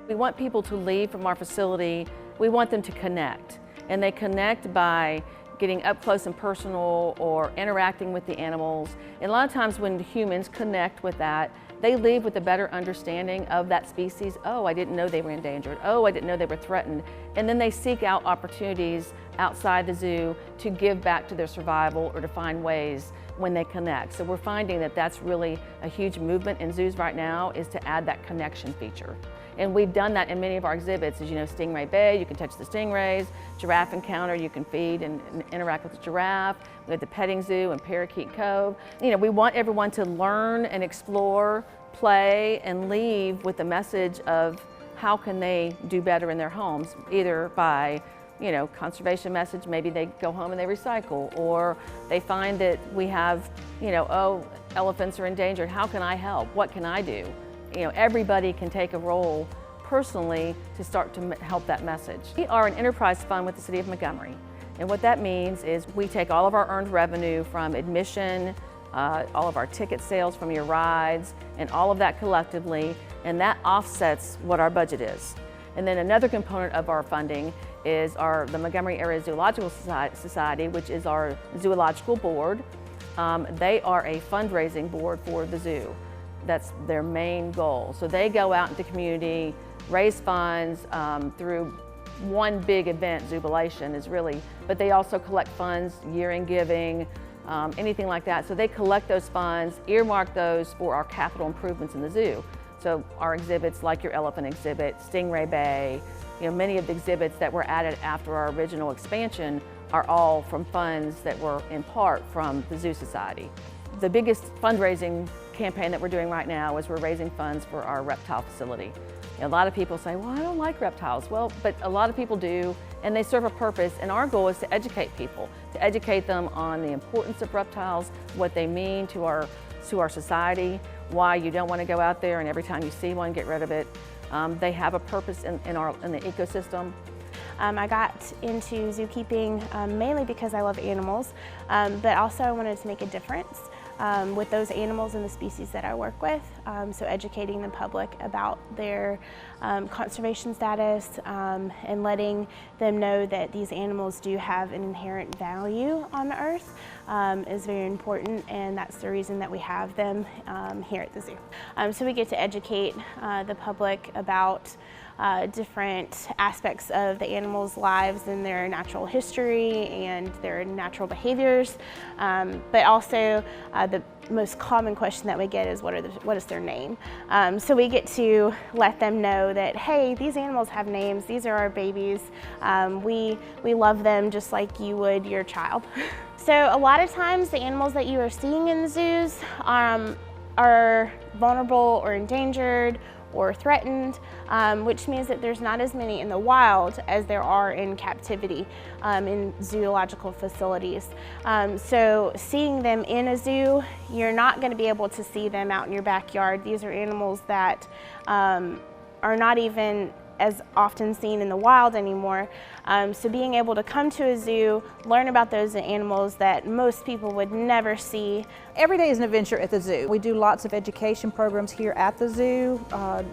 We want people to leave from our facility, we want them to connect. And they connect by getting up close and personal or interacting with the animals. And a lot of times when humans connect with that, they leave with a better understanding of that species. Oh, I didn't know they were endangered. Oh, I didn't know they were threatened. And then they seek out opportunities outside the zoo to give back to their survival or to find ways when they connect. So we're finding that that's really a huge movement in zoos right now, is to add that connection feature. And we've done that in many of our exhibits. As you know, Stingray Bay, you can touch the stingrays. Giraffe Encounter, you can feed and interact with the giraffe. We have the petting zoo in Parakeet Cove. You know, we want everyone to learn and explore, play, and leave with the message of how can they do better in their homes, either by, you know, conservation message, maybe they go home and they recycle, or they find that we have, you know, oh, elephants are endangered, how can I help? What can I do? You know, everybody can take a role personally to start to help that message. We are an enterprise fund with the City of Montgomery. And what that means is we take all of our earned revenue from admission, all of our ticket sales from your rides, and all of that collectively, and that offsets what our budget is. And then another component of our funding is the Montgomery Area Zoological Society, which is our zoological board. They are a fundraising board for the zoo. That's their main goal. So they go out into the community, raise funds through one big event, Zoobilation is really, but they also collect funds, year-end giving, anything like that. So they collect those funds, earmark those for our capital improvements in the zoo. So our exhibits, like your elephant exhibit, Stingray Bay, you know, many of the exhibits that were added after our original expansion are all from funds that were in part from the Zoo Society. The biggest fundraising campaign that we're doing right now is we're raising funds for our reptile facility. You know, a lot of people say, well, I don't like reptiles. Well, but a lot of people do, and they serve a purpose, and our goal is to educate people, to educate them on the importance of reptiles, what they mean to our society, why you don't want to go out there and every time you see one, get rid of it. They have a purpose in the ecosystem. I got into zookeeping mainly because I love animals, but also I wanted to make a difference with those animals and the species that I work with. So educating the public about their conservation status and letting them know that these animals do have an inherent value on the earth is very important, and that's the reason that we have them here at the zoo. So we get to educate the public about different aspects of the animals' lives and their natural history and their natural behaviors, but also the most common question that we get is what is their name? So we get to let them know that, hey, these animals have names, these are our babies, we love them just like you would your child. So a lot of times the animals that you are seeing in the zoos are vulnerable or endangered or threatened, which means that there's not as many in the wild as there are in captivity in zoological facilities. So seeing them in a zoo, you're not going to be able to see them out in your backyard. These are animals that are not even as often seen in the wild anymore. So being able to come to a zoo, learn about those animals that most people would never see. Every day is an adventure at the zoo. We do lots of education programs here at the zoo,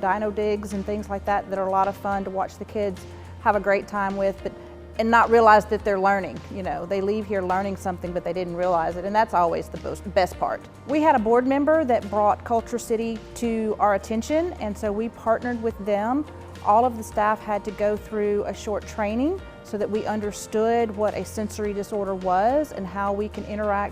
dino digs and things like that are a lot of fun to watch the kids have a great time with, and not realize that they're learning. You know, they leave here learning something, but they didn't realize it, and that's always the best part. We had a board member that brought Culture City to our attention, and so we partnered with them. All of the staff had to go through a short training so that we understood what a sensory disorder was and how we can interact